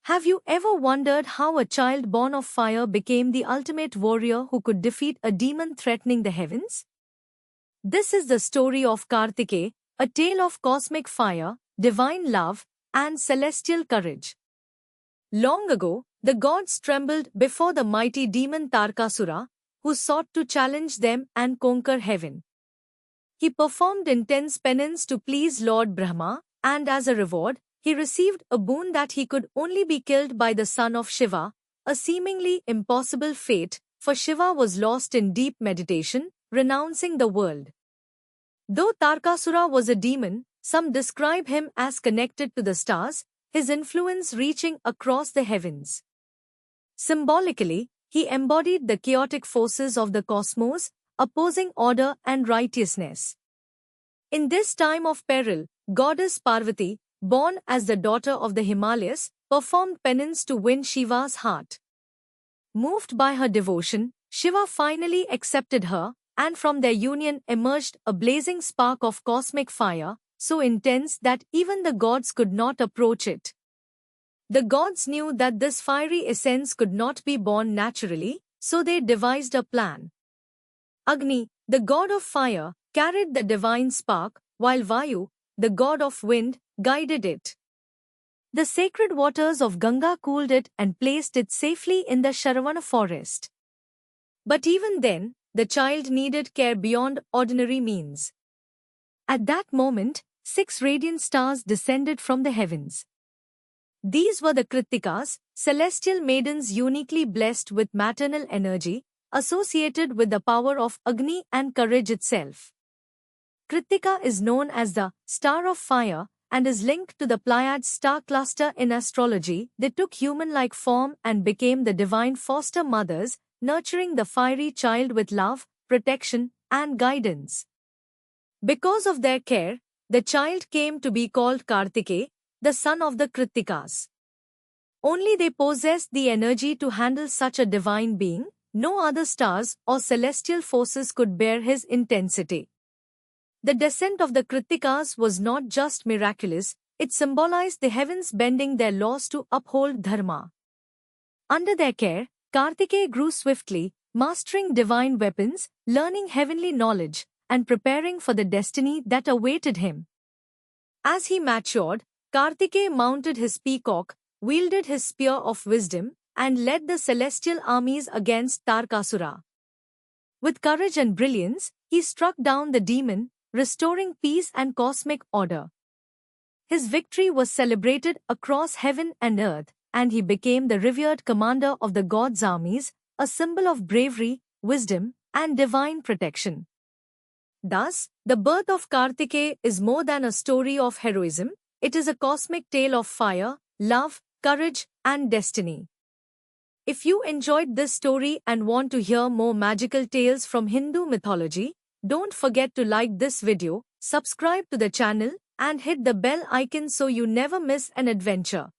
Have you ever wondered how a child born of fire became the ultimate warrior who could defeat a demon threatening the heavens? This is the story of Kartikeya, a tale of cosmic fire, divine love, and celestial courage. Long ago, the gods trembled before the mighty demon Tarkasura, who sought to challenge them and conquer heaven. He performed intense penance to please Lord Brahma, and as a reward, he received a boon that he could only be killed by the son of Shiva, a seemingly impossible fate, for Shiva was lost in deep meditation, renouncing the world. Though Tarkasura was a demon, some describe him as connected to the stars, his influence reaching across the heavens. Symbolically, he embodied the chaotic forces of the cosmos, opposing order and righteousness. In this time of peril, goddess Parvati, born as the daughter of the Himalayas, performed penance to win Shiva's heart. Moved by her devotion, Shiva finally accepted her, and from their union emerged a blazing spark of cosmic fire, so intense that even the gods could not approach it. The gods knew that this fiery essence could not be born naturally, so they devised a plan. Agni, the god of fire, carried the divine spark, while Vayu, the god of wind, guided it. The sacred waters of Ganga cooled it and placed it safely in the Sharavana forest. But even then, the child needed care beyond ordinary means. At that moment, 6 radiant stars descended from the heavens. These were the Kritikas, celestial maidens uniquely blessed with maternal energy, associated with the power of Agni and courage itself. Kritika is known as the star of fire and is linked to the Pleiades star cluster in astrology. They took human-like form and became the divine foster mothers, nurturing the fiery child with love, protection, and guidance. Because of their care, the child came to be called Kartikeya, the son of the Kritikas. Only they possessed the energy to handle such a divine being. No other stars or celestial forces could bear his intensity. The descent of the Kritikas was not just miraculous, it symbolized the heavens bending their laws to uphold dharma. Under their care, Kartikeya grew swiftly, mastering divine weapons, learning heavenly knowledge, and preparing for the destiny that awaited him. As he matured, Kartikeya mounted his peacock, wielded his spear of wisdom, and led the celestial armies against Tarkasura. With courage and brilliance, he struck down the demon, restoring peace and cosmic order. His victory was celebrated across heaven and earth, and he became the revered commander of the gods' armies, a symbol of bravery, wisdom, and divine protection. Thus, the birth of Kartikeya is more than a story of heroism, it is a cosmic tale of fire, love, courage, and destiny. If you enjoyed this story and want to hear more magical tales from Hindu mythology, don't forget to like this video, subscribe to the channel, and hit the bell icon so you never miss an adventure.